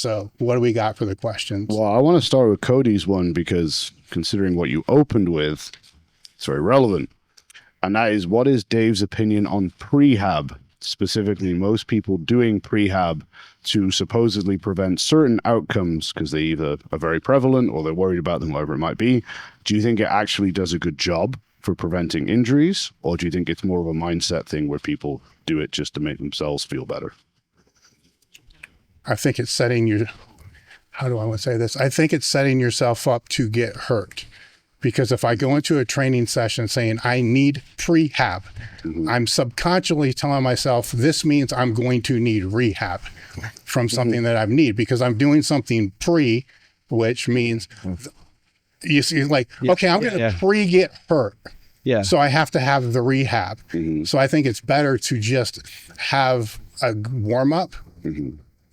So what do we got for the questions? Well, I want to start with Cody's one because considering what you opened with, it's very relevant. And that is, what is Dave's opinion on prehab? Specifically, most people doing prehab to supposedly prevent certain outcomes because they either are very prevalent or they're worried about them, whatever it might be. Do you think it actually does a good job for preventing injuries? Or do you think it's more of a mindset thing where people do it just to make themselves feel better? I think it's setting your, how do I want to say this? I think it's setting yourself up to get hurt. Because if I go into a training session saying I need prehab, I'm subconsciously telling myself this means I'm going to need rehab from something that I need, because I'm doing something pre, which means you see, like, okay, I'm going to pre-get hurt. Yeah. So I have to have the rehab. So I think it's better to just have a warm-up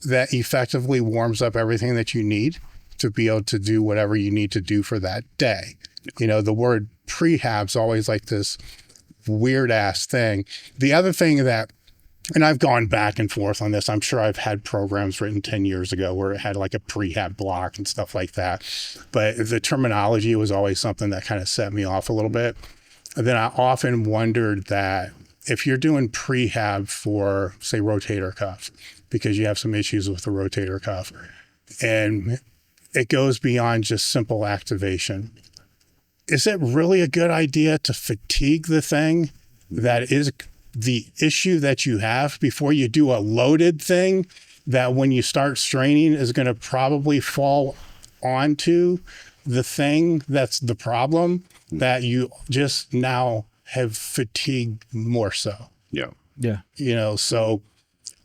that effectively warms up everything that you need to be able to do whatever you need to do for that day. You know, the word prehab's always like this weird ass thing. The other thing that, and I've gone back and forth on this, I'm sure I've had programs written 10 years ago where it had like a prehab block and stuff like that. But the terminology was always something that kind of set me off a little bit. And then I often wondered that if you're doing prehab for, say, rotator cuff, because you have some issues with the rotator cuff, and it goes beyond just simple activation, is it really a good idea to fatigue the thing that is the issue that you have before you do a loaded thing that when you start straining is going to probably fall onto the thing that's the problem that you just now have fatigued more so? Yeah. Yeah. You know, so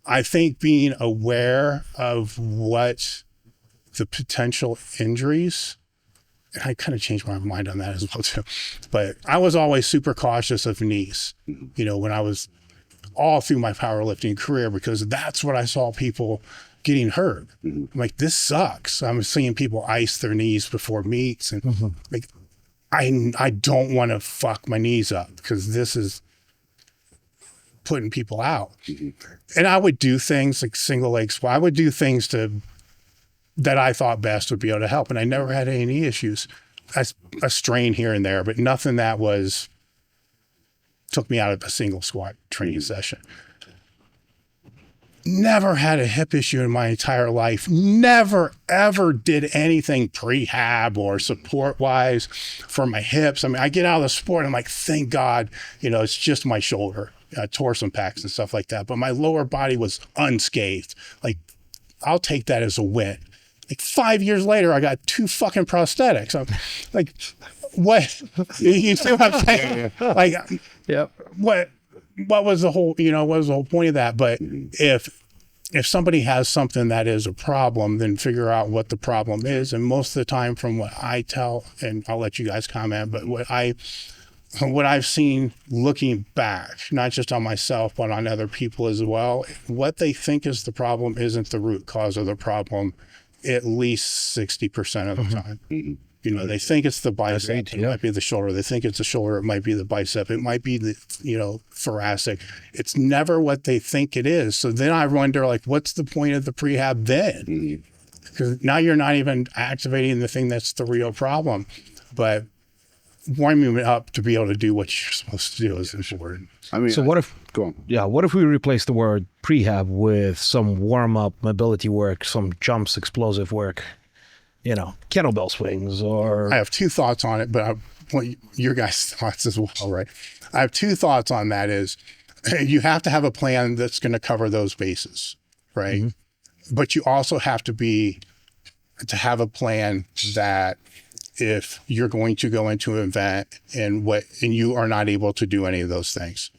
I think being aware of what the potential injuries, and I kind of changed my mind on that as well too, but I was always super cautious of knees, you know, when I was all through my powerlifting career, because that's what I saw people getting hurt. I'm like, this sucks. I'm seeing people ice their knees before meets, and like, I don't want to fuck my knees up because this is putting people out. And I would do things like single leg squat. I would do things that I thought best would be able to help. And I never had any issues. A strain here and there, but nothing that took me out of a single squat training session. Never had a hip issue in my entire life. Never, ever did anything prehab or support-wise for my hips. I mean, I get out of the sport, I'm like, thank God, you know, it's just my shoulder, torsion packs and stuff like that. But my lower body was unscathed. Like, I'll take that as a win. Like 5 years later, I got 2 fucking prosthetics. I'm like, what? You see what I'm saying? Like, what was the whole, you know, what was the whole point of that? But if somebody has something that is a problem, then figure out what the problem is. And most of the time, from what I tell, and I'll let you guys comment, but what I've seen looking back, not just on myself, but on other people as well, what they think is the problem isn't the root cause of the problem at least 60% of the time. You know, they think it's the bicep, it might be the shoulder. They think it's the shoulder, it might be the bicep, it might be the, you know, thoracic. It's never what they think it is. So then I wonder, like, what's the point of the prehab then? Because now you're not even activating the thing that's the real problem. But warming up to be able to do what you're supposed to do is important. I mean, so what if, go on. Yeah, what if we replace the word prehab with some warm-up mobility work, some jumps, explosive work, you know, kettlebell swings, or... I have 2 thoughts on it, but I want your guys' thoughts as well, right? I have 2 thoughts on that is, you have to have a plan that's going to cover those bases, right? But you also have to have a plan that if you're going to go into an event and you are not able to do any of those things,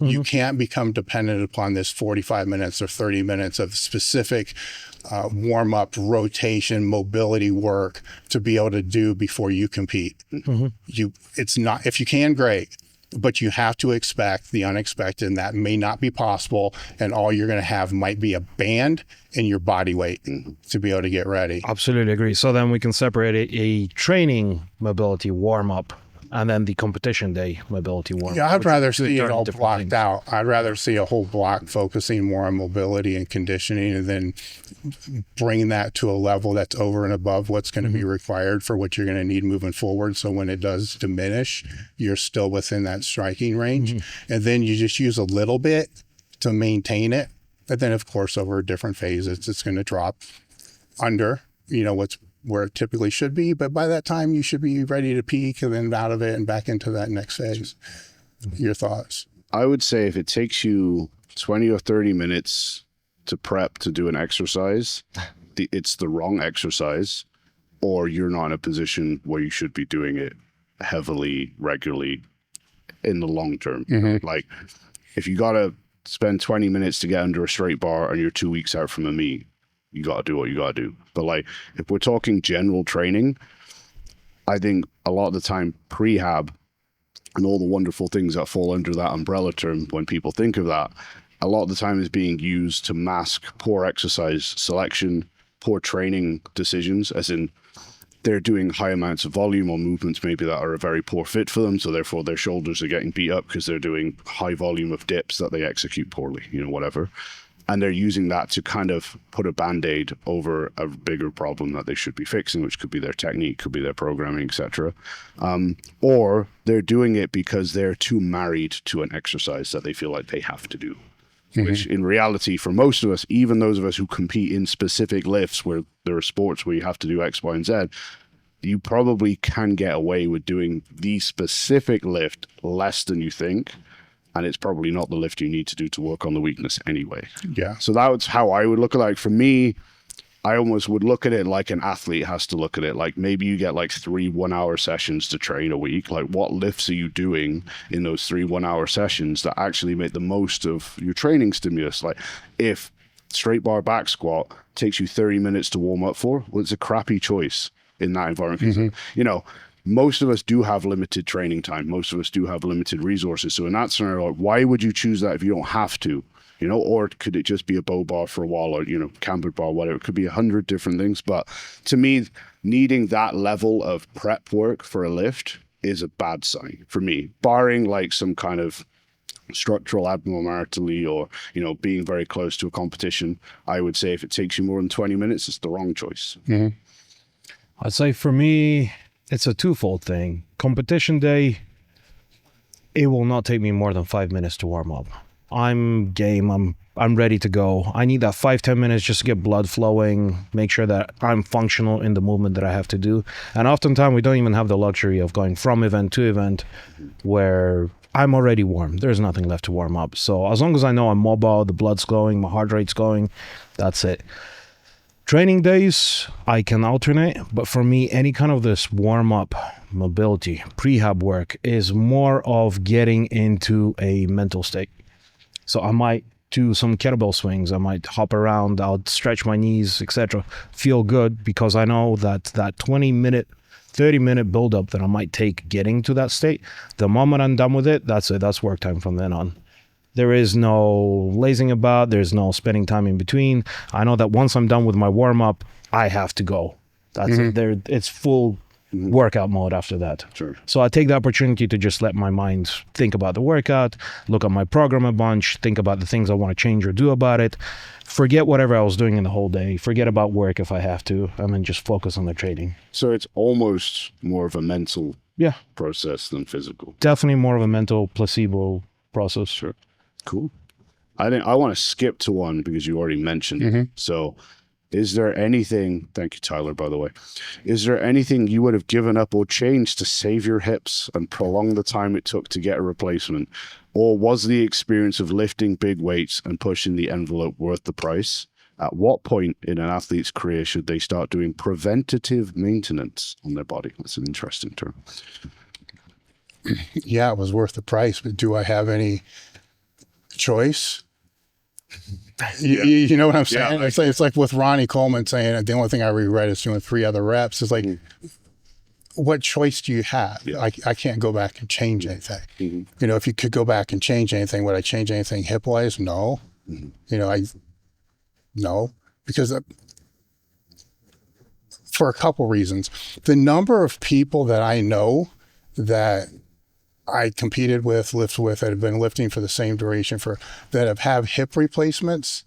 you can't become dependent upon this 45 minutes or 30 minutes of specific warm-up, rotation, mobility work to be able to do before you compete. It's not, if you can, great, but you have to expect the unexpected, and that may not be possible, and all you're going to have might be a band and your body weight to be able to get ready. Absolutely agree. So then we can separate a training mobility warm-up and then the competition day mobility warm. Yeah, I'd rather see it entirely all different blocked things. out. I'd rather see a whole block focusing more on mobility and conditioning, and then bringing that to a level that's over and above what's going to be required for what you're going to need moving forward. So when it does diminish, you're still within that striking range. And then you just use a little bit to maintain it. And then, of course, over different phases, it's going to drop under, what's where it typically should be. But by that time, you should be ready to peak and then out of it and back into that next phase. Your thoughts? I would say if it takes you 20 or 30 minutes to prep to do an exercise, it's the wrong exercise, or you're not in a position where you should be doing it heavily, regularly in the long term. Like if you got to spend 20 minutes to get under a straight bar and you're 2 weeks out from a meet, you got to do what you got to do. But like, if we're talking general training, I think a lot of the time prehab and all the wonderful things that fall under that umbrella term, when people think of that, a lot of the time is being used to mask poor exercise selection, poor training decisions, as in they're doing high amounts of volume or movements maybe that are a very poor fit for them, so therefore their shoulders are getting beat up because they're doing high volume of dips that they execute poorly, whatever. And they're using that to kind of put a band-aid over a bigger problem that they should be fixing, which could be their technique, could be their programming, etc. Or they're doing it because they're too married to an exercise that they feel like they have to do. Which in reality, for most of us, even those of us who compete in specific lifts where there are sports where you have to do X, Y, and Z, you probably can get away with doing the specific lift less than you think. And it's probably not the lift you need to do to work on the weakness anyway. Yeah. So that's how I would look at it. Like for me, I almost would look at it like an athlete has to look at it. Like maybe you get like 3 1-hour sessions to train a week. Like what lifts are you doing in those 3 1-hour sessions that actually make the most of your training stimulus? Like if straight bar back squat takes you 30 minutes to warm up for, well, it's a crappy choice in that environment. Most of us do have limited training time. Most of us do have limited resources. So in that scenario, like, why would you choose that if you don't have to? Or could it just be a bow bar for a while, or, cambered bar, whatever? It could be 100 different things. But to me, needing that level of prep work for a lift is a bad sign for me, barring like some kind of structural abnormality or, being very close to a competition. I would say if it takes you more than 20 minutes, it's the wrong choice. I'd say for me, it's a twofold thing. Competition day, it will not take me more than 5 minutes to warm up. I'm game. I'm ready to go. I need that 5-10 minutes just to get blood flowing, make sure that I'm functional in the movement that I have to do. And oftentimes we don't even have the luxury of going from event to event where I'm already warm. There's nothing left to warm up. So as long as I know I'm mobile, the blood's going, my heart rate's going, that's it. Training days, I can alternate, but for me, any kind of this warm-up mobility, prehab work is more of getting into a mental state. So I might do some kettlebell swings, I might hop around, I'll stretch my knees, etc. Feel good because I know that 20-minute, 30-minute build-up that I might take getting to that state, the moment I'm done with it, that's it, that's work time from then on. There is no lazing about. There's no spending time in between. I know that once I'm done with my warm-up, I have to go. That's it. It's full workout mode after that. Sure. So I take the opportunity to just let my mind think about the workout, look at my program a bunch, think about the things I want to change or do about it, forget whatever I was doing in the whole day, forget about work if I have to, and then just focus on the training. So it's almost more of a mental process than physical. Definitely more of a mental placebo process. Sure. Cool. I want to skip to one because you already mentioned it. So is there anything, thank you, Tyler, by the way, is there anything you would have given up or changed to save your hips and prolong the time it took to get a replacement? Or was the experience of lifting big weights and pushing the envelope worth the price? At what point in an athlete's career should they start doing preventative maintenance on their body? That's an interesting term. Yeah, it was worth the price, but do I have any choice? You know what I'm saying? Yeah, It's like with Ronnie Coleman saying the only thing I regret is doing 3 other reps. It's like, what choice do you have? Yeah. I can't go back and change anything. If you could go back and change anything, would I change anything hip wise? No. No, because for a couple reasons. The number of people that I know that I competed with, lift with, that have been lifting for the same duration that have had hip replacements.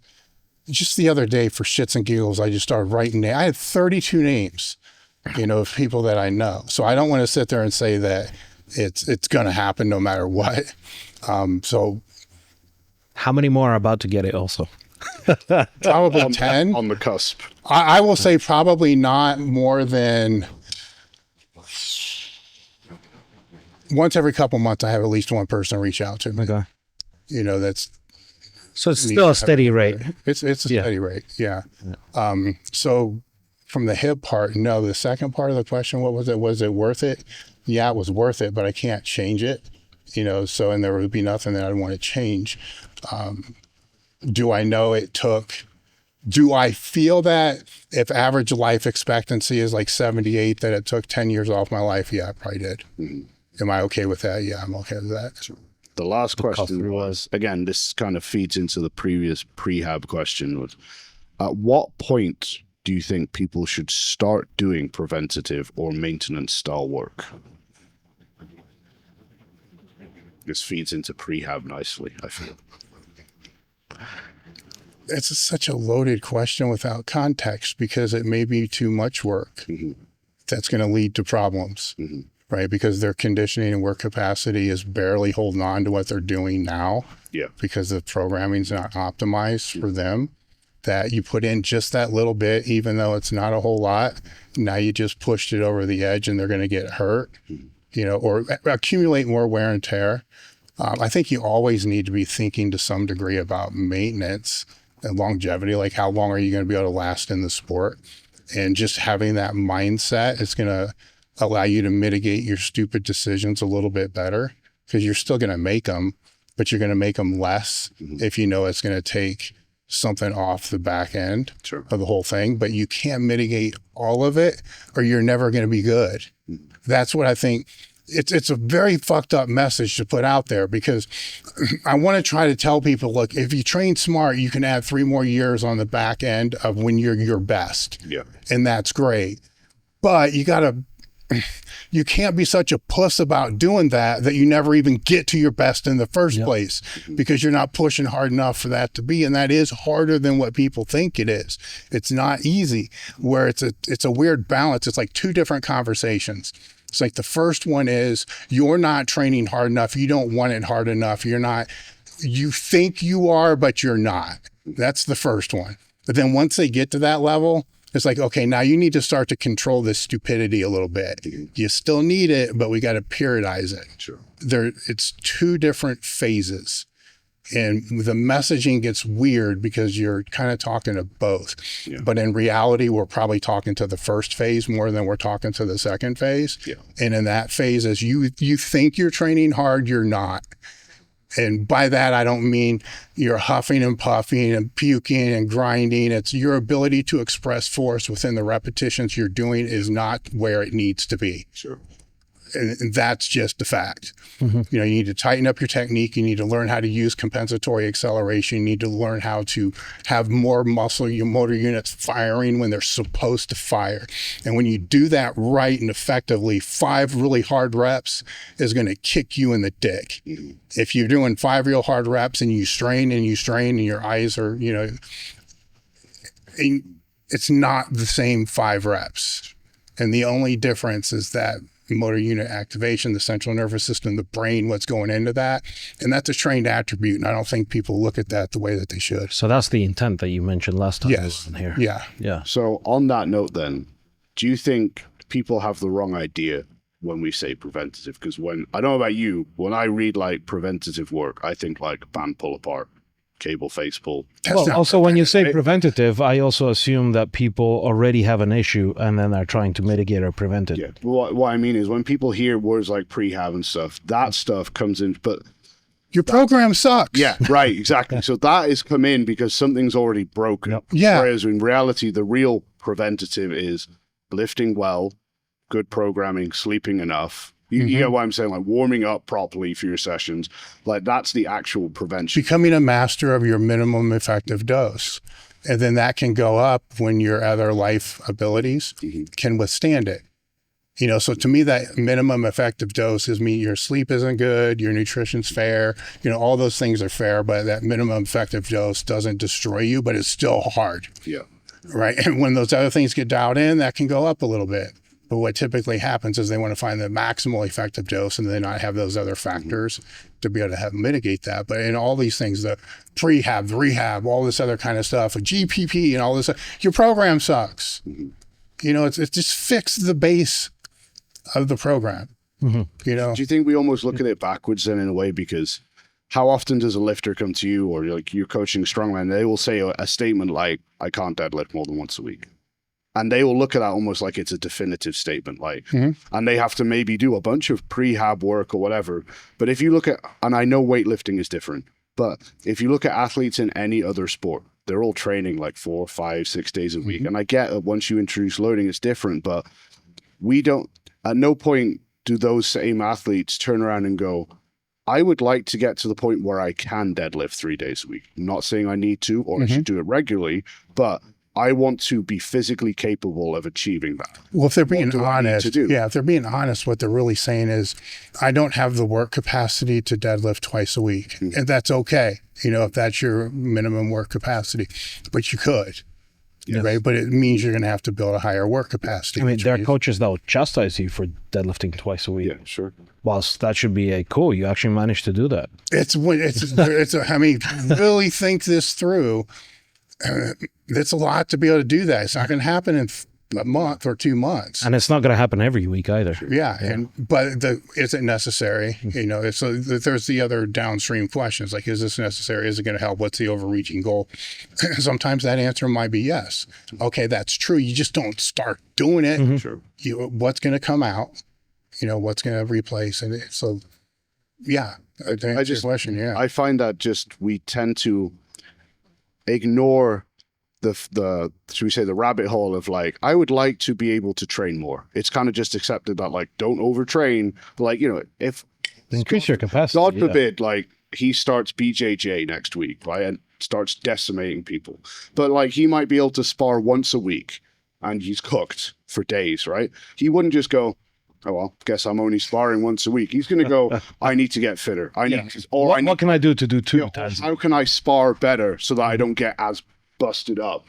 Just the other day, for shits and giggles, I just started writing I had 32 names, of people that I know. So I don't want to sit there and say that it's going to happen no matter what. So how many more are about to get it also? Probably 10. On the cusp. I will say probably not more than once every couple months. I have at least one person reach out to me. Okay. That's so it's still a steady rate. It's a steady rate. Yeah. So from the hip part, no. The second part of the question, what was it? Was it worth it? Yeah, it was worth it, but I can't change it. So, and there would be nothing that I'd want to change. Do I know do I feel that if average life expectancy is like 78, that it took 10 years off my life? Yeah, I probably did. Am I okay with that? Yeah, I'm okay with that. The last question was, again, this kind of feeds into the previous prehab question, was at what point do you think people should start doing preventative or maintenance style work? This feeds into prehab nicely, I feel. It's such a loaded question without context, because it may be too much work. That's going to lead to problems, right? Because their conditioning and work capacity is barely holding on to what they're doing now. Yeah. Because the programming's not optimized for them. That you put in just that little bit, even though it's not a whole lot. Now you just pushed it over the edge and they're going to get hurt, or accumulate more wear and tear. I think you always need to be thinking to some degree about maintenance and longevity, like how long are you going to be able to last in the sport? And just having that mindset is going to allow you to mitigate your stupid decisions a little bit better, because you're still going to make them, but you're going to make them less if you know it's going to take something off the back end of the whole thing. But you can't mitigate all of it or you're never going to be good. That's what I think. It's a very fucked up message to put out there, because I want to try to tell people, look, if you train smart, you can add 3 more years on the back end of when you're your best. Yeah. And that's great. But you can't be such a puss about doing that you never even get to your best in the first place, because you're not pushing hard enough for that to be. And that is harder than what people think it is. It's not easy, where it's a weird balance. It's like 2 different conversations. It's like the first one is you're not training hard enough. You don't want it hard enough. You think you are, but you're not. That's the first one. But then once they get to that level, it's like, okay, now you need to start to control this stupidity a little bit. You still need it, but we got to periodize it. Sure. It's 2 different phases. And the messaging gets weird because you're kind of talking to both. Yeah. But in reality, we're probably talking to the first phase more than we're talking to the second phase. Yeah. And in that phase, as you think you're training hard, you're not. And by that, I don't mean you're huffing and puffing and puking and grinding. It's your ability to express force within the repetitions you're doing is not where it needs to be. Sure. And that's just the fact. You need to tighten up your technique. You need to learn how to use compensatory acceleration. You need to learn how to have more your motor units firing when they're supposed to fire. And when you do that right and effectively, 5 really hard reps is going to kick you in the dick. If you're doing 5 real hard reps and you strain and your eyes are, it's not the same 5 reps. And the only difference is that motor unit activation, the central nervous system, the brain, what's going into that. And that's a trained attribute. And I don't think people look at that the way that they should. So that's the intent that you mentioned last time. Yes. Here. Yeah. So on that note then, do you think people have the wrong idea when we say preventative? Because I don't know about you, when I read like preventative work, I think like band pull apart, cable face pull. Well, also when you say preventative, I also assume that people already have an issue and then are trying to mitigate or prevent it. Yeah. What I mean is when people hear words like prehab and stuff, that stuff comes in, but your program sucks. Yeah, right, exactly. So that is come in because something's already broken. Yep. Yeah. Whereas in reality, the real preventative is lifting well, good programming, sleeping enough. You get what I'm saying? Like warming up properly for your sessions. Like that's the actual prevention. Becoming a master of your minimum effective dose. And then that can go up when your other life abilities can withstand it. So to me, that minimum effective dose is your sleep isn't good, your nutrition's fair, all those things are fair, but that minimum effective dose doesn't destroy you, but it's still hard. Yeah. Right. And when those other things get dialed in, that can go up a little bit. But what typically happens is they want to find the maximal effective dose and then not have those other factors to be able to mitigate that. But in all these things, the prehab, the rehab, all this other kind of stuff, a GPP and all this, your program sucks. It's just fix the base of the program. Do you think we almost look at it backwards then in a way? Because how often does a lifter come to you, or like you're coaching strongman, they will say a statement like, I can't deadlift more than once a week. And they will look at that almost like it's a definitive statement, and they have to maybe do a bunch of prehab work or whatever. But if you look at, and I know weightlifting is different, but if you look at athletes in any other sport, they're all training like 4, 5, 6 days a week. And I get that once you introduce loading, it's different, but at no point do those same athletes turn around and go, I would like to get to the point where I can deadlift 3 days a week. I'm not saying I need to or I should do it regularly, but I want to be physically capable of achieving that. Well, if they're being honest, if they're being honest, what they're really saying is, I don't have the work capacity to deadlift twice a week. And that's okay, if that's your minimum work capacity, but you could. Yes. Right, but it means you're going to have to build a higher work capacity. I mean, there are coaches that will chastise you for deadlifting twice a week. Yeah, sure. Whilst that should be cool. You actually managed to do that. Really think this through. It's a lot to be able to do that. It's not going to happen in a month or 2 months, and it's not going to happen every week either. But is it necessary? So there's the other downstream questions, like, is this necessary? Is it going to help? What's the overreaching goal? Sometimes that answer might be yes. Okay, that's true. You just don't start doing it. Sure. What's going to come out? What's going to replace? And so, I find that we tend to ignore the should we say the rabbit hole of like, I would like to be able to train more. It's kind of just accepted that like, don't overtrain. But like, if increase your capacity, God forbid, like he starts BJJ next week, right, and starts decimating people, but like he might be able to spar once a week and he's cooked for days, right? He wouldn't just go, oh, well, guess I'm only sparring once a week. He's going to go, I need to get fitter. What can I do to do 2 times? How can I spar better so that I don't get as busted up?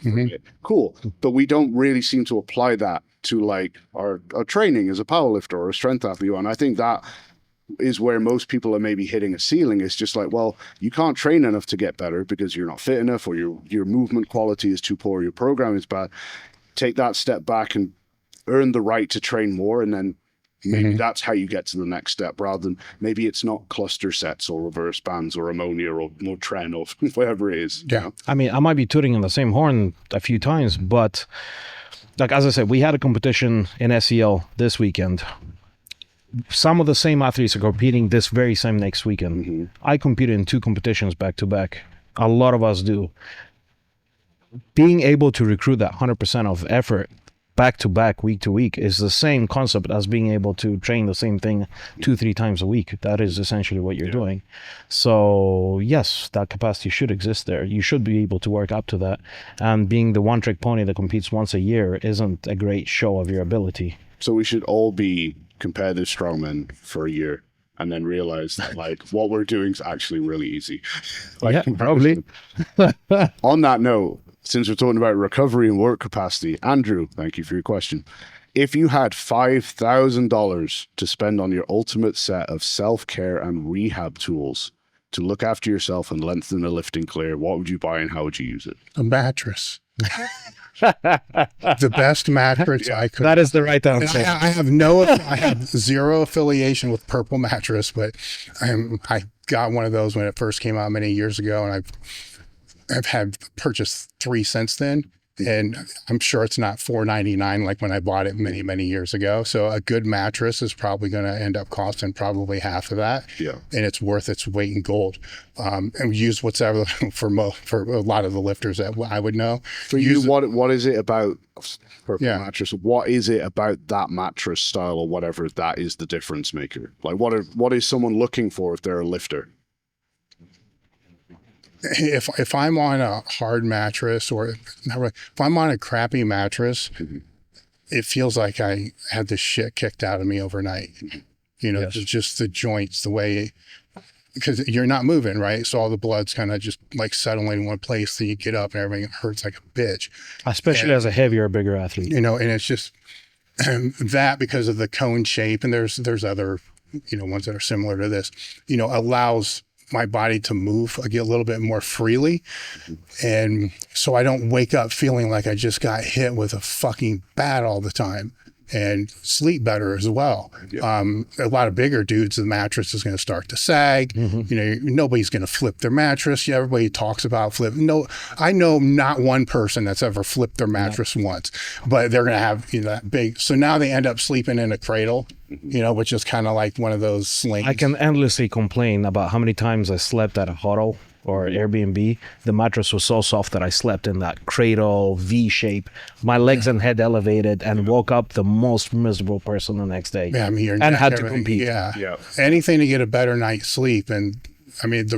Cool. But we don't really seem to apply that to like our training as a powerlifter or a strength athlete. And I think that is where most people are maybe hitting a ceiling. It's just like, well, you can't train enough to get better because you're not fit enough, or your movement quality is too poor, your program is bad. Take that step back and earn the right to train more, and then maybe that's how you get to the next step, rather than maybe it's not cluster sets or reverse bands or ammonia or more tren or whatever it is. Yeah. I mean, I might be tooting in the same horn a few times, but like, as I said, we had a competition in SEL this weekend. Some of the same athletes are competing this very same next weekend. I competed in 2 competitions back to back. A lot of us do. Being able to recruit that 100% of effort back to back, week to week, is the same concept as being able to train the same thing 2-3 times a week. That is essentially what you're doing. So yes, that capacity should exist there. You should be able to work up to that. And being the one-trick pony that competes once a year isn't a great show of your ability. So we should all be competitive strongmen for a year and then realize that like what we're doing is actually really easy. Probably. On that note, since we're talking about recovery and work capacity, Andrew, thank you for your question. If you had $5,000 to spend on your ultimate set of self-care and rehab tools to look after yourself and lengthen the lifting clear, what would you buy and how would you use it? A mattress. The best mattress I could. That is the right answer. I have zero affiliation with Purple Mattress, but I got one of those when it first came out many years ago, and I've had purchased 3 since then, and I'm sure it's not $4.99 like when I bought it many, many years ago. So a good mattress is probably going to end up costing probably half of that. Yeah. And it's worth its weight in gold. And we use whatever for a lot of the lifters that I would know. For you, what is it about Purple Mattress? What is it about that mattress style or whatever that is the difference maker? Like what is someone looking for if they're a lifter? If I'm on a hard mattress, or if I'm on a crappy mattress, it feels like I had the shit kicked out of me overnight. You know, just the joints, the way, because you're not moving, right? So all the blood's kind of just like settling in one place. Then you get up and everything hurts like a bitch. Especially as a heavier, bigger athlete. You know, and it's just that because of the cone shape, and there's other, you know, ones that are similar to this, you know, allows my body to move a little bit more freely. And so I don't wake up feeling like I just got hit with a fucking bat all the time, and sleep better as well. A lot of bigger dudes, the mattress is going to start to sag. You know, nobody's going to flip their mattress. Yeah, everybody talks about flip. No, I know not one person that's ever flipped their mattress once, but they're going to have, you know, that big. So now they end up sleeping in a cradle, you know, which is kind of like one of those slings. I can endlessly complain about how many times I slept at a hotel or Airbnb. The mattress was so soft that I slept in that cradle V shape, my legs and head elevated, and woke up the most miserable person the next day. Yeah, I mean, and had to compete. Yeah. Anything to get a better night's sleep. And I mean,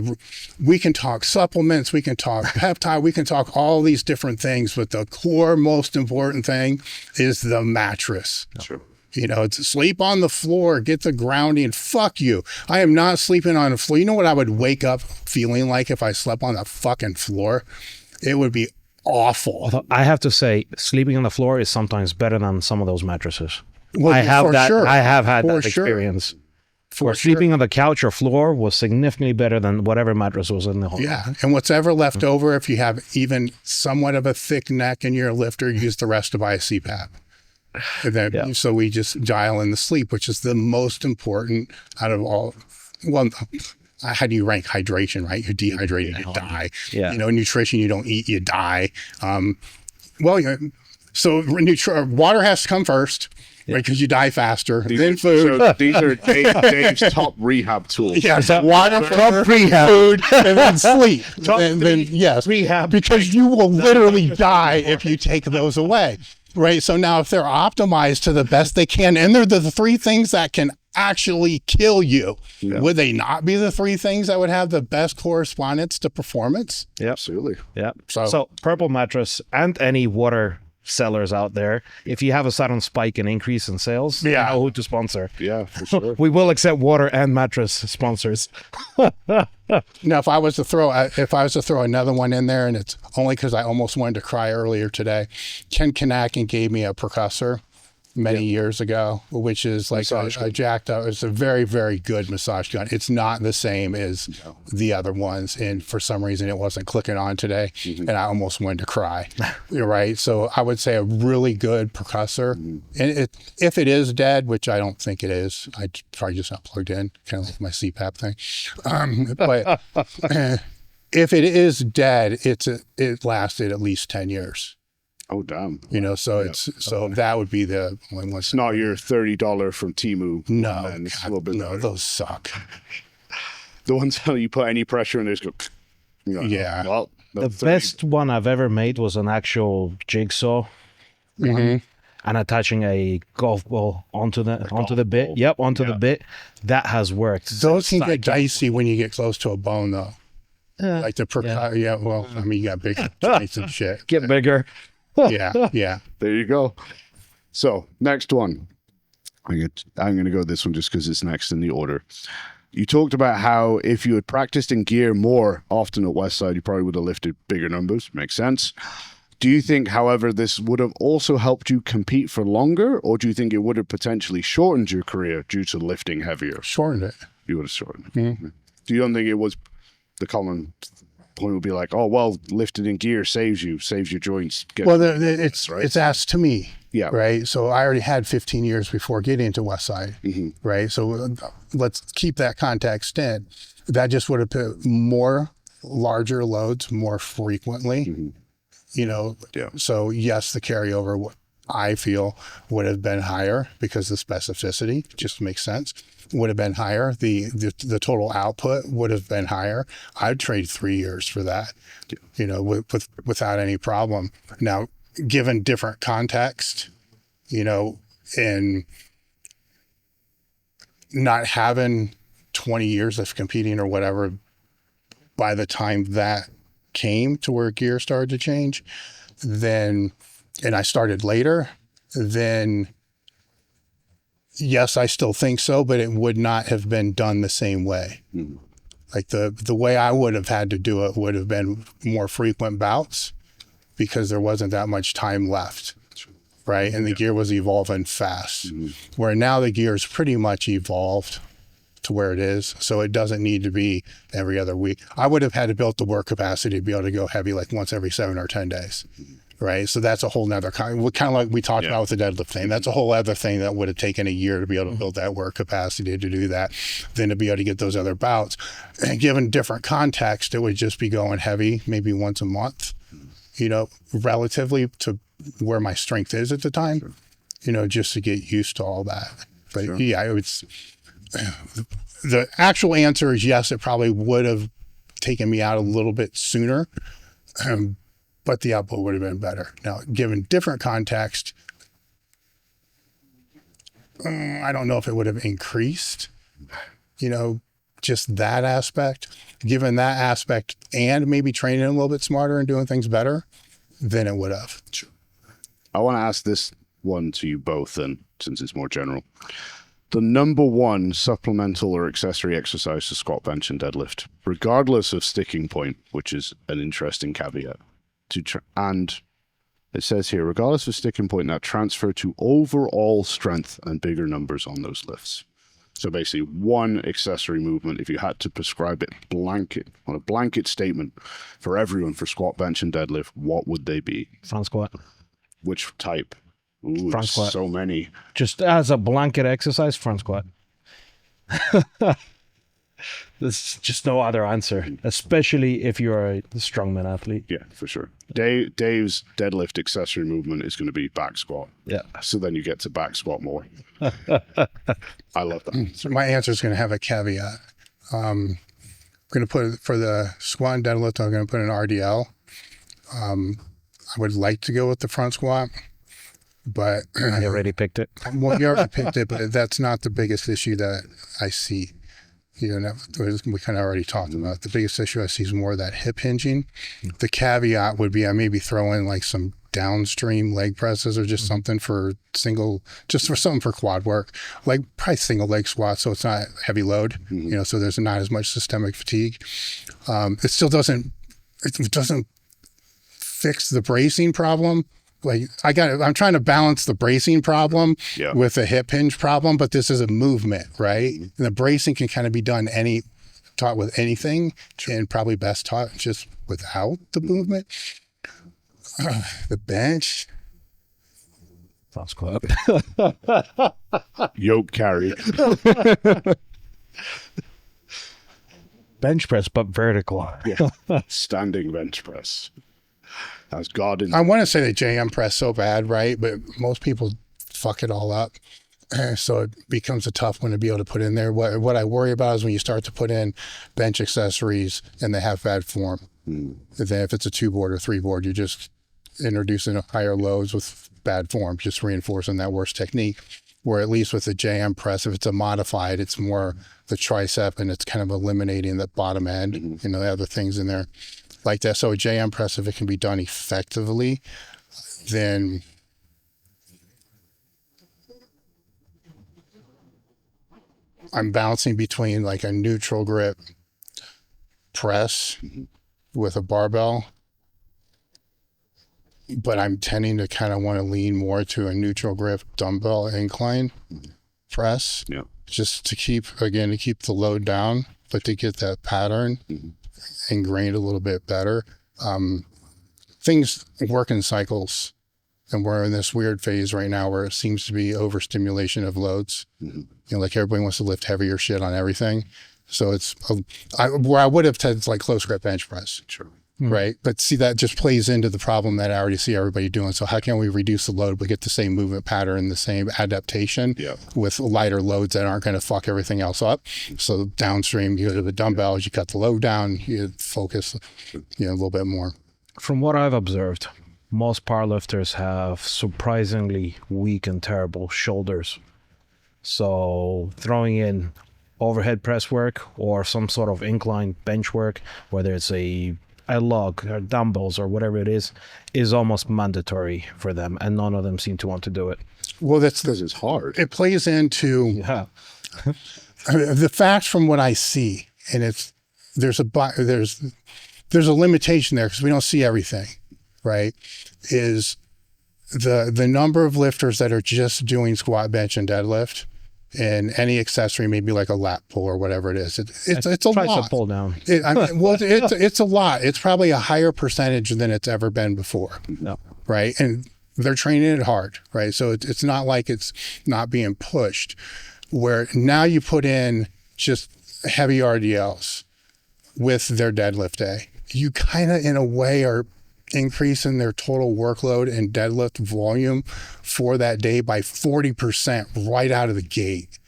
we can talk supplements, we can talk peptide, we can talk all these different things, but the core most important thing is the mattress. Sure. You know, it's sleep on the floor, get the grounding. Fuck you. I am not sleeping on the floor. You know what I would wake up feeling like if I slept on the fucking floor? It would be awful. Although I have to say, sleeping on the floor is sometimes better than some of those mattresses. Well, I have that. Sure. I have had For that sure. experience. For sleeping on the couch or floor was significantly better than whatever mattress was in the home. Yeah. And what's ever left over, if you have even somewhat of a thick neck and you're a lifter, use the rest to buy a CPAP. And then, so we just dial in the sleep, which is the most important out of all. Well, how do you rank hydration, right? You're dehydrated, you die. Yeah. You know, nutrition, you don't eat, you die. Well, so water has to come first, right? Because you die faster. Then food. So these are Dave's top rehab tools. Yeah, water first, Prehab. food, and then sleep. Then yes, Rehab. because you will literally die if you take those away. Right. So now if they're optimized to the best they can, and they're the three things that can actually kill you, would they not be the three things that would have the best correspondence to performance? Yep. Absolutely. Yeah. So- So Purple Mattress and any water sellers out there, if you have a sudden spike and increase in sales, you know who to sponsor. Yeah, for sure. We will accept water and mattress sponsors. Now, if I was to throw another one in there, and it's only because I almost wanted to cry earlier today, Ken Kanakin gave me a percussor many years ago, which is like a jacked up. It's a very, very good massage gun. It's not the same as the other ones, and for some reason it wasn't clicking on today, and I almost wanted to cry. You're right. So I would say a really good percussor, and if it is dead, which I don't think it is, I probably just not plugged in, kind of like my CPAP thing. But if it is dead, it lasted at least 10 years. Oh, damn. You know, so so that would be the one. It's not your $30 from Temu. No, It's a little bit no, those suck. The ones that you put any pressure in, they just go. Yeah. Well, The best one I've ever made was an actual jigsaw and attaching a golf ball onto the bit. Yep, onto the bit. That has worked. Those can get dicey when you get close to a bone, though. Like the well, I mean, you got big joints and shit. Get bigger. Yeah. There you go. So next one, I'm going to go this one just because it's next in the order. You talked about how if you had practiced in gear more often at Westside, you probably would have lifted bigger numbers. Makes sense. Do you think, however, this would have also helped you compete for longer, or do you think it would have potentially shortened your career due to lifting heavier? Shortened it. You would have shortened it. Do you don't think it was the common point would be like, oh, well, lifted in gear saves your joints. Well, it's asked to me. Yeah. Right. So I already had 15 years before getting into Westside. Right. So let's keep that context in. That just would have put more larger loads more frequently. You know. Yeah. So yes, the carryover I feel would have been higher because the specificity just makes sense. Would have been higher. The total output would have been higher. I'd trade 3 years for that, you know, without any problem. Now, given different context, you know, and not having 20 years of competing or whatever, by the time that came to where gear started to change, then, and I started later, then yes, I still think so, but it would not have been done the same way. Like the way I would have had to do it would have been more frequent bouts because there wasn't that much time left, right? And the gear was evolving fast. Where now the gear is pretty much evolved to where it is, so it doesn't need to be every other week. I would have had to build the work capacity to be able to go heavy like once every 7 or 10 days. Right. So that's a whole nother kind of like we talked about with the deadlift thing. That's a whole other thing that would have taken a year to be able to build that work capacity to do that, then to be able to get those other bouts. And given different context, it would just be going heavy, maybe once a month, you know, relatively to where my strength is at the time, you know, just to get used to all that. But yeah, the actual answer is yes, it probably would have taken me out a little bit sooner. But the output would have been better. Now, given different context, I don't know if it would have increased, you know, just that aspect. Given that aspect and maybe training a little bit smarter and doing things better, then it would have. I want to ask this one to you both then, since it's more general. The number one supplemental or accessory exercise to squat, bench, and deadlift, regardless of sticking point, which is an interesting caveat. And it says here, regardless of sticking point, that transfer to overall strength and bigger numbers on those lifts. So basically, one accessory movement, if you had to prescribe it on a blanket statement for everyone for squat, bench, and deadlift, what would they be? Front squat. Which type? Ooh, Front squat. So many. Just as a blanket exercise, front squat. There's just no other answer, especially if you're a strongman athlete. Yeah, for sure. Dave's deadlift accessory movement is going to be back squat. Yeah. So then you get to back squat more. I love that. So my answer is going to have a caveat. I'm going to put for the squat and deadlift, I'm going to put an RDL. I would like to go with the front squat, but I already picked it. Well, you already picked it, but that's not the biggest issue that I see. You know, we kind of already talked about. The biggest issue I see is more of that hip hinging. The caveat would be I maybe throw in like some downstream leg presses or just something for something for quad work, like probably single leg squats, so it's not heavy load. You know, so there's not as much systemic fatigue. It still doesn't fix the bracing problem. Like I'm trying to balance the bracing problem with a hip hinge problem, but this is a movement, right? And the bracing can kind of be taught with anything, and probably best taught just without the movement. The bench. Front squat. Yoke carry. Bench press, but vertical. Yeah. Standing bench press. As God in. I want to say the JM press so bad, right? But most people fuck it all up. So it becomes a tough one to be able to put in there. What I worry about is when you start to put in bench accessories and they have bad form. Then if it's a 2-board or 3-board, you're just introducing higher loads with bad form, just reinforcing that worst technique. Where at least with the JM press, if it's a modified, it's more the tricep and it's kind of eliminating the bottom end, you know, the other things in there like that. So a JM press, if it can be done effectively, then I'm bouncing between like a neutral grip press with a barbell, but I'm tending to kind of want to lean more to a neutral grip dumbbell incline press, just to keep the load down, but to get that pattern ingrained a little bit better. Things work in cycles, and we're in this weird phase right now where it seems to be overstimulation of loads. You know, like everybody wants to lift heavier shit on everything. So it's where I would have said like close grip bench press. Sure. Right. But see, that just plays into the problem that I already see everybody doing. So how can we reduce the load but get the same movement pattern, the same adaptation with lighter loads that aren't going to fuck everything else up? So downstream, you go to the dumbbells, you cut the load down, you focus, a little bit more. From what I've observed, most powerlifters have surprisingly weak and terrible shoulders. So throwing in overhead press work or some sort of incline bench work, whether it's a a log or dumbbells or whatever it is almost mandatory for them, and none of them seem to want to do it. Well, that's Because it's hard. it plays into Yeah. the facts from what I see, and there's a limitation there because we don't see everything, right? Is the number of lifters that are just doing squat, bench, and deadlift, and any accessory, maybe like a lat pull or whatever it is. It's a Tricep lot. pull down. It's a lot. It's probably a higher percentage than it's ever been before, No. right? And they're training it hard, right? So it's not like it's not being pushed. Where now you put in just heavy RDLs with their deadlift day, you kind of in a way are increasing their total workload and deadlift volume for that day by 40% right out of the gate.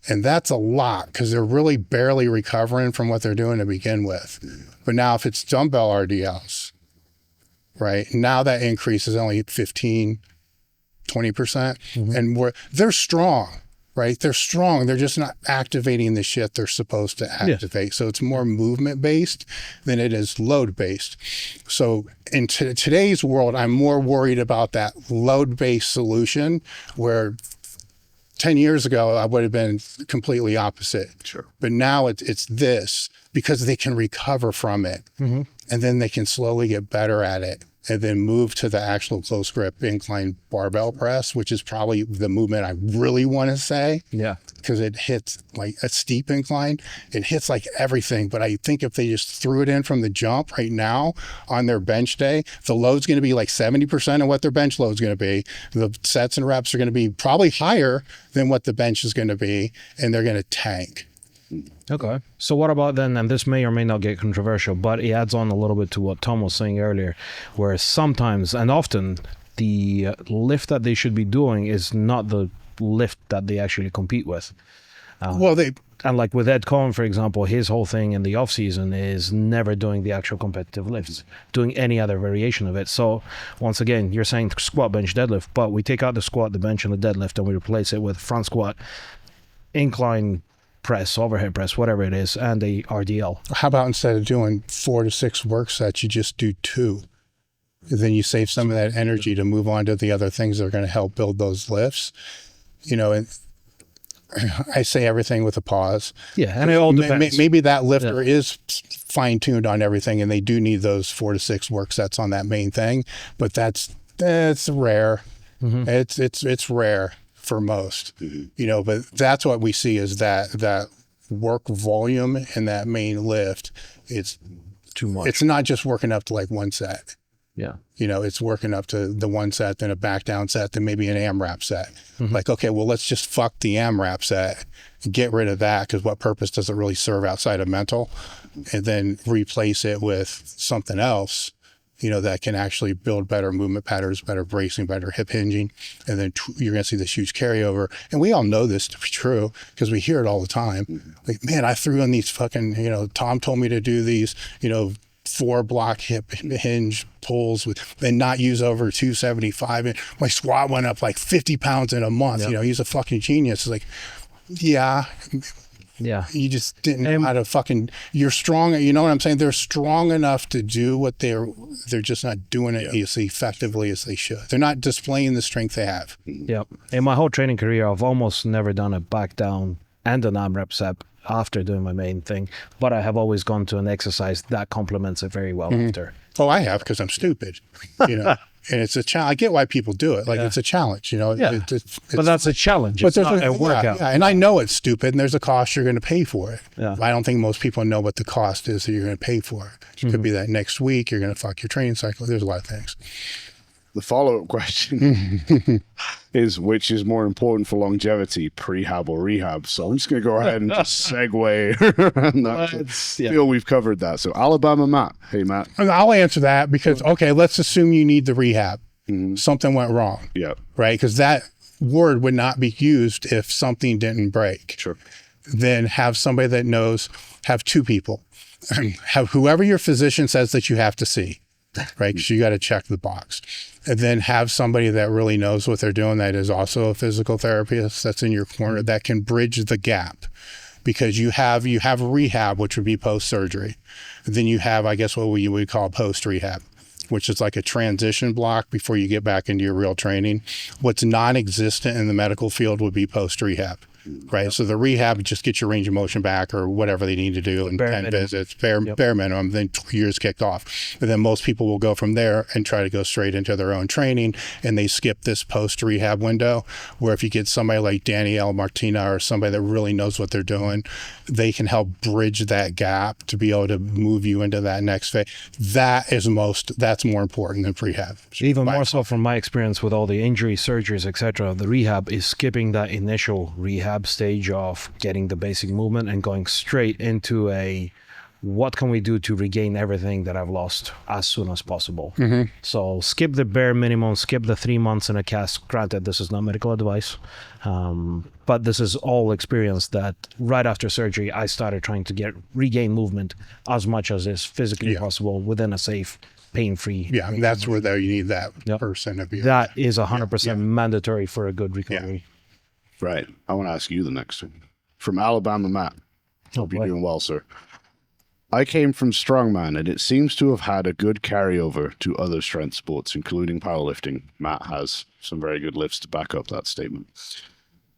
And that's a lot because they're really barely recovering from what they're doing to begin with. But now if it's dumbbell RDLs, right, now that increase is only 15, 20%. And they're strong. Right? They're strong. They're just not activating the shit they're supposed to activate. Yeah. So it's more movement based than it is load based. So in today's world, I'm more worried about that load based solution where 10 years ago, I would have been completely opposite. Sure. But now it's this because they can recover from it and then they can slowly get better at it. And then move to the actual close grip incline barbell press, which is probably the movement I really want to say. Yeah. Because it hits like a steep incline. It hits like everything. But I think if they just threw it in from the jump right now on their bench day, the load's going to be like 70% of what their bench load's going to be. The sets and reps are going to be probably higher than what the bench is going to be. And they're going to tank. Okay. So what about then, and this may or may not get controversial, but it adds on a little bit to what Tom was saying earlier, where sometimes and often the lift that they should be doing is not the lift that they actually compete with. And like with Ed Cohen, for example, his whole thing in the off season is never doing the actual competitive lifts, doing any other variation of it. So once again, you're saying squat, bench, deadlift, but we take out the squat, the bench, and the deadlift, and we replace it with front squat, incline press, overhead press, whatever it is, and the RDL. How about instead of doing 4 to 6 work sets, you just do 2? Then you save some of that energy to move on to the other things that are going to help build those lifts. You know, and I say everything with a pause. Yeah, and it all depends. Maybe that lifter is fine-tuned on everything, and they do need those 4 to 6 work sets on that main thing, but that's rare. It's rare for most, you know, but that's what we see is that work volume in that main lift. It's too much. It's not just working up to like one set. Yeah. You know, it's working up to the one set, then a back down set, then maybe an AMRAP set. Like, okay, well, let's just fuck the AMRAP set and get rid of that because what purpose does it really serve outside of mental? And then replace it with something else, you know, that can actually build better movement patterns, better bracing, better hip hinging. And then you're going to see this huge carryover. And we all know this to be true because we hear it all the time. Like, man, I threw in these fucking, you know, Tom told me to do these, you know, 4 block hip hinge pulls and not use over 275. And my squat went up like 50 pounds in a month. You know, he's a fucking genius. It's like, yeah. You just didn't know how to fucking, you're strong. You know what I'm saying? They're strong enough to do what they're just not doing it as effectively as they should. They're not displaying the strength they have. Yeah. In my whole training career, I've almost never done a back down and an AMRAP set after doing my main thing, but I have always gone to an exercise that complements it very well after. Oh, I have, because I'm stupid, you know. And it's a challenge. I get why people do it. Like, it's a challenge, you know. But that's a challenge. It's not a workout. And I know it's stupid, and there's a cost you're going to pay for it. Yeah. I don't think most people know what the cost is that you're going to pay for it. It could be that next week you're going to fuck your training cycle. There's a lot of things. The follow-up question is, which is more important for longevity, prehab or rehab? So I'm just going to go ahead and just segue. And I feel we've covered that. So Alabama Matt. Hey, Matt. I'll answer that because, okay, let's assume you need the rehab. Something went wrong. Yeah. Right? Because that word would not be used if something didn't break. Sure. Then have somebody that knows, have 2 people. Have whoever your physician says that you have to see. Right? Because you got to check the box. And then have somebody that really knows what they're doing that is also a physical therapist that's in your corner that can bridge the gap because you have rehab, which would be post-surgery. Then you have, I guess, what we would call post-rehab, which is like a transition block before you get back into your real training. What's non-existent in the medical field would be post-rehab. Right. So the rehab just gets your range of motion back or whatever they need to do in 10 visits, bare minimum, then 2 years kicked off. And then most people will go from there and try to go straight into their own training, and they skip this post-rehab window, where if you get somebody like Danielle Martina or somebody that really knows what they're doing, they can help bridge that gap to be able to move you into that next phase. That's more important than prehab. Even more so from my experience with all the injuries, surgeries, etc. The rehab is skipping that initial rehab stage of getting the basic movement and going straight into what can we do to regain everything that I've lost as soon as possible. So skip the bare minimum, skip the 3 months in a cast. Granted, this is not medical advice, but this is all experience that right after surgery, I started trying to regain movement as much as is physically possible within a safe, pain-free. Yeah, and that's where you need that person to be. That is 100% mandatory for a good recovery. Right. I want to ask you the next one. From Alabama, Matt. Hope you're doing well, sir. I came from Strongman, and it seems to have had a good carryover to other strength sports, including powerlifting. Matt has some very good lifts to back up that statement.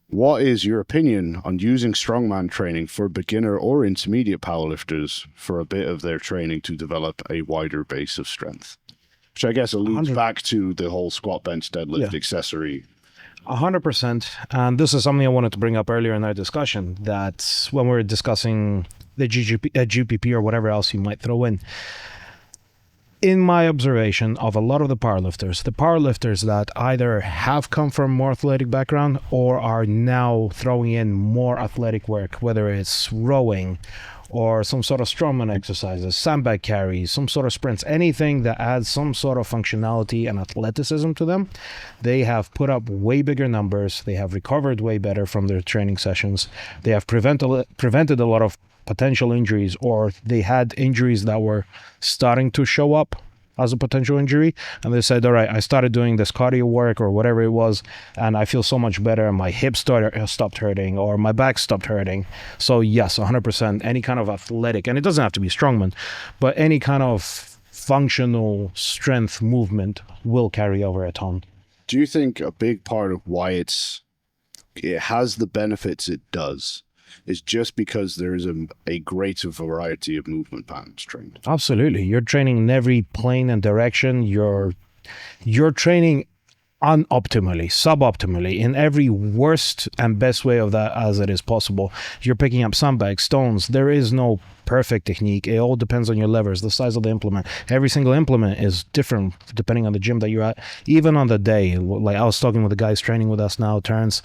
What is your opinion on using strongman training for beginner or intermediate powerlifters for a bit of their training to develop a wider base of strength? Which I guess alludes back to the whole squat, bench, deadlift accessory. 100%. And this is something I wanted to bring up earlier in our discussion, that when we're discussing the GPP or whatever else you might throw in my observation of a lot of the powerlifters that either have come from more athletic background or are now throwing in more athletic work, whether it's rowing or some sort of strongman exercises, sandbag carries, some sort of sprints, anything that adds some sort of functionality and athleticism to them, they have put up way bigger numbers. They have recovered way better from their training sessions. They have prevented a lot of potential injuries, or they had injuries that were starting to show up as a potential injury, and they said, all right, I started doing this cardio work or whatever it was, and I feel so much better. My hips stopped hurting, or my back stopped hurting. So yes, 100%, any kind of athletic, and it doesn't have to be strongman, but any kind of functional strength movement will carry over a ton. Do you think a big part of why it has the benefits it does is just because there's a greater variety of movement patterns trained? Absolutely. You're training in every plane and direction. You're training unoptimally, suboptimally, in every worst and best way of that as it is possible. You're picking up sandbags, stones. There is no perfect technique. It all depends on your levers, the size of the implement. Every single implement is different depending on the gym that you're at. Even on the day, like I was talking with the guys training with us now, Terrence,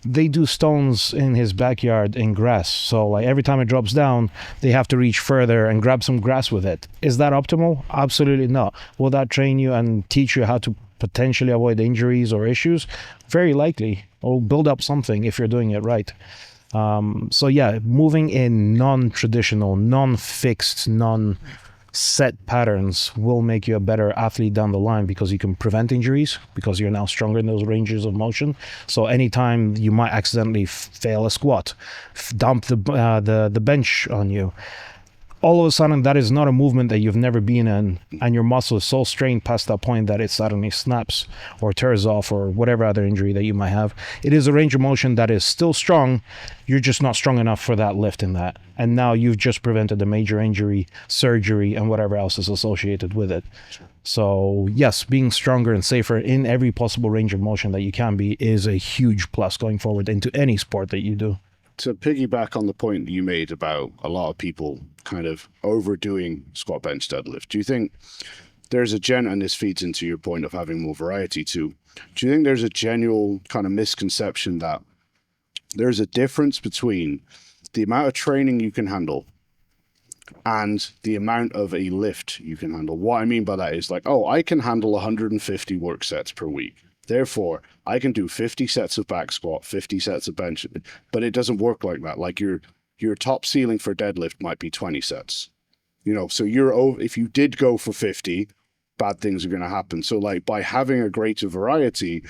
they do stones in his backyard in grass. So like every time it drops down, they have to reach further and grab some grass with it. Is that optimal? Absolutely not. Will that train you and teach you how to potentially avoid injuries or issues? Very likely. Or build up something if you're doing it right. So yeah, moving in non-traditional, non-fixed, non-set patterns will make you a better athlete down the line, because you can prevent injuries because you're now stronger in those ranges of motion. So anytime you might accidentally fail a squat, dump the bench on you, all of a sudden that is not a movement that you've never been in, and your muscle is so strained past that point that it suddenly snaps or tears off or whatever other injury that you might have. It is a range of motion that is still strong. You're just not strong enough for that lift in that. And now you've just prevented a major injury, surgery, and whatever else is associated with it. So yes, being stronger and safer in every possible range of motion that you can be is a huge plus going forward into any sport that you do. To piggyback on the point that you made about a lot of people kind of overdoing squat, bench, deadlift, do you think there's and this feeds into your point of having more variety too, do you think there's a general kind of misconception that there's a difference between the amount of training you can handle and the amount of a lift you can handle? What I mean by that is like, oh, I can handle 150 work sets per week. Therefore, I can do 50 sets of back squat, 50 sets of bench, but it doesn't work like that. Like your top ceiling for deadlift might be 20 sets, so if you did go for 50, bad things are going to happen. So like by having a greater variety,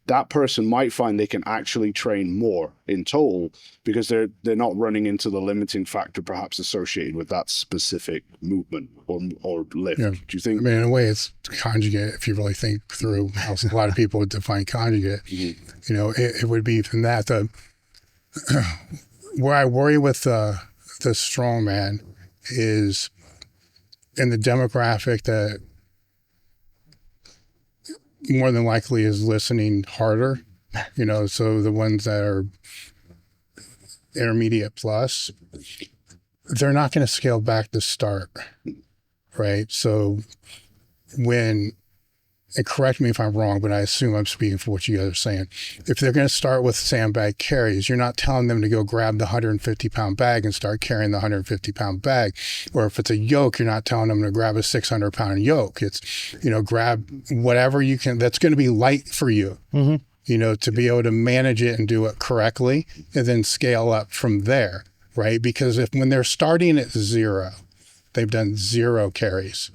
that person might find they can actually train more in total because they're not running into the limiting factor perhaps associated with that specific movement or lift. Yeah. Do you think? I mean, in a way, it's conjugate. If you really think through how a lot of people would define conjugate, it would be from that. Where I worry with the strongman is in the demographic that more than likely is listening harder, so the ones that are intermediate plus, they're not going to scale back to start, right? So and correct me if I'm wrong, but I assume I'm speaking for what you guys are saying. If they're going to start with sandbag carries, you're not telling them to go grab the 150-pound bag and start carrying the 150-pound bag. Or if it's a yoke, you're not telling them to grab a 600-pound yoke. It's, grab whatever you can that's going to be light for you, to be able to manage it and do it correctly and then scale up from there, right? Because when they're starting at 0, they've done 0 carries.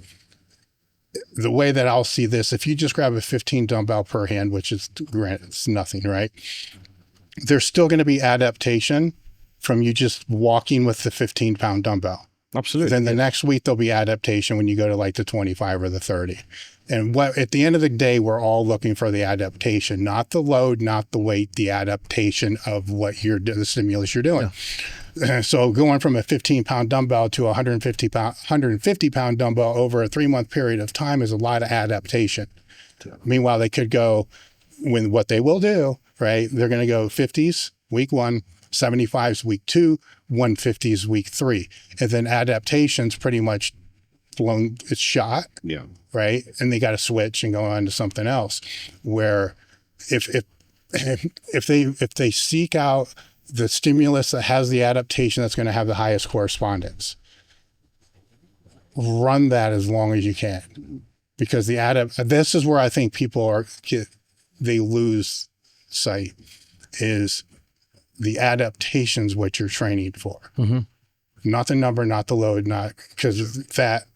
The way that I'll see this, if you just grab a 15 dumbbell per hand, which is granted, it's nothing, right? There's still going to be adaptation from you just walking with the 15-pound dumbbell. Absolutely. Then the next week, there'll be adaptation when you go to like the 25 or the 30. And at the end of the day, we're all looking for the adaptation, not the load, not the weight, the adaptation of what the stimulus you're doing. Yeah. So going from a 15-pound dumbbell to a 150-pound dumbbell over a 3-month period of time is a lot of adaptation. Yeah. Meanwhile, they could go when what they will do, right? They're going to go 50s week 1, 75s week 2, 150s week 3, and then adaptation's pretty much blown its shot. Yeah. Right, and they got to switch and go on to something else. Where if they seek out the stimulus that has the adaptation that's going to have the highest correspondence, run that as long as you can, because this is where I think people they lose sight, is the adaptation's what you're training for, not the number, not the load, not because that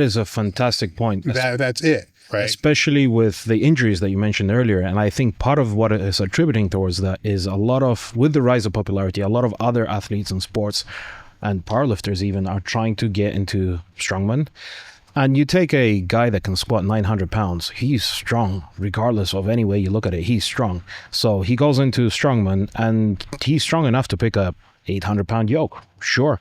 is a fantastic point. That's it. Right. Especially with the injuries that you mentioned earlier. And I think part of what is attributing towards that is with the rise of popularity, a lot of other athletes and sports and powerlifters even are trying to get into strongman. And you take a guy that can squat 900 pounds, he's strong, regardless of any way you look at it, he's strong. So he goes into strongman and he's strong enough to pick up 800-pound yoke. Sure.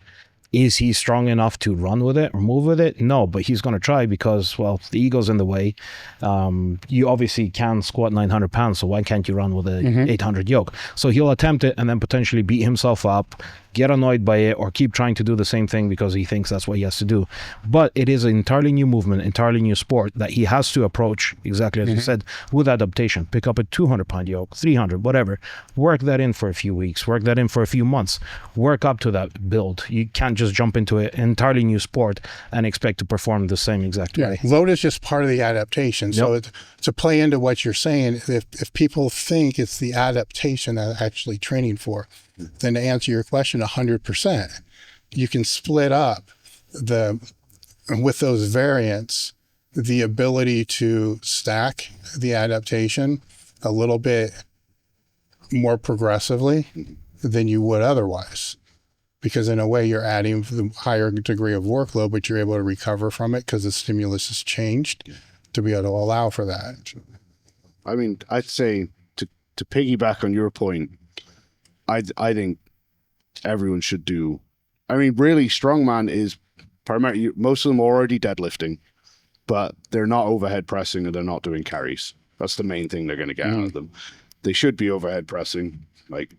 Is he strong enough to run with it or move with it? No, but he's going to try because, well, the ego's in the way. You obviously can squat 900 pounds, so why can't you run with a 800 yoke? So he'll attempt it and then potentially beat himself up, get annoyed by it, or keep trying to do the same thing because he thinks that's what he has to do. But it is an entirely new movement, entirely new sport that he has to approach, exactly as you said, with adaptation. Pick up a 200-pound yoke, 300, whatever. Work that in for a few weeks, work that in for a few months. Work up to that build. You can't just jump into an entirely new sport and expect to perform the same exact way. Load is just part of the adaptation. So to play into what you're saying, if people think it's the adaptation that they're actually training for, then to answer your question 100%, you can split up with those variants, the ability to stack the adaptation a little bit more progressively than you would otherwise. Because in a way you're adding the higher degree of workload, but you're able to recover from it because the stimulus has changed to be able to allow for that. I mean, I'd say to piggyback on your point, I think everyone should do. I mean, really, strongman is primarily, most of them are already deadlifting, but they're not overhead pressing and they're not doing carries. That's the main thing they're going to get out of them. They should be overhead pressing, like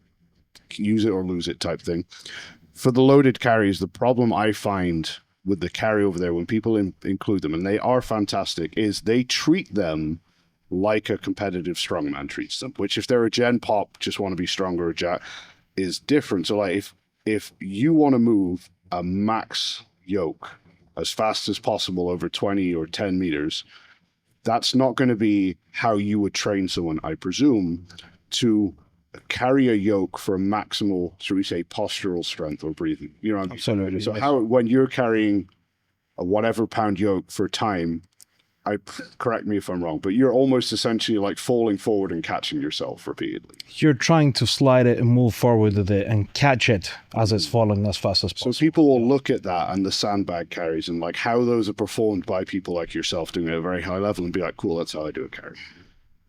use it or lose it type thing. For the loaded carries, the problem I find with the carry over there when people include them, and they are fantastic, is they treat them like a competitive strongman treats them, which if they're a gen pop, just want to be stronger, is different. So like if you want to move a max yoke as fast as possible over 20 or 10 meters, that's not going to be how you would train someone, I presume, to carry a yoke for maximal, should we say, postural strength or breathing. You know, absolutely. So when you're carrying a whatever pound yoke for time, correct me if I'm wrong, but you're almost essentially like falling forward and catching yourself repeatedly. You're trying to slide it and move forward with it and catch it as it's falling as fast as possible. So people will look at that and the sandbag carries and like how those are performed by people like yourself doing it at a very high level and be like, cool, that's how I do a carry.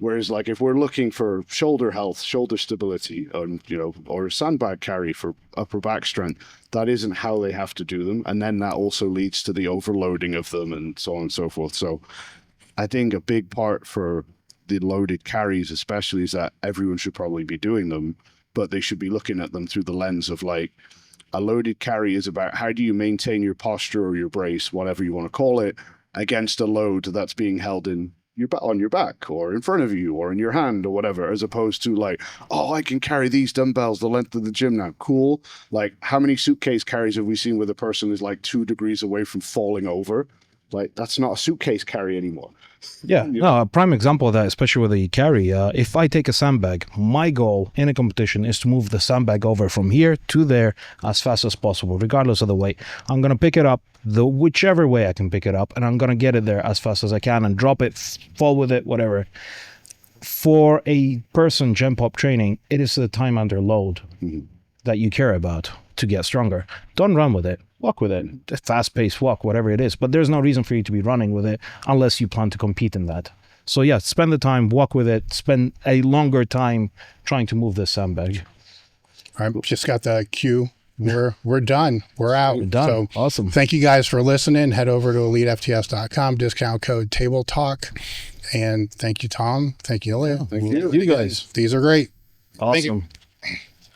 Whereas like if we're looking for shoulder health, shoulder stability, and or a sandbag carry for upper back strength, that isn't how they have to do them. And then that also leads to the overloading of them and so on and so forth. So I think a big part for the loaded carries especially is that everyone should probably be doing them, but they should be looking at them through the lens of like, a loaded carry is about how do you maintain your posture or your brace, whatever you want to call it, against a load that's being held on your back or in front of you or in your hand or whatever, as opposed to like, oh, I can carry these dumbbells the length of the gym now. Cool. Like how many suitcase carries have we seen where the person is like 2 degrees away from falling over? Like that's not a suitcase carry anymore. Yeah, no, a prime example of that, especially with the carry. If I take a sandbag, my goal in a competition is to move the sandbag over from here to there as fast as possible, regardless of the weight. I'm going to pick it up whichever way I can pick it up, and I'm going to get it there as fast as I can and drop it, fall with it, whatever. For a person gen pop training, it is the time under load that you care about to get stronger. Don't run with it. Walk with it. A fast-paced walk, whatever it is. But there's no reason for you to be running with it unless you plan to compete in that. So yeah, spend the time, walk with it, spend a longer time trying to move this sandbag. All right, just got the cue. We're done. We're out. We're done. So awesome. Thank you guys for listening. Head over to elitefts.com, discount code Table Talk. And thank you, Tom. Thank you, Ilya. Thank you. You guys. These are great. Awesome.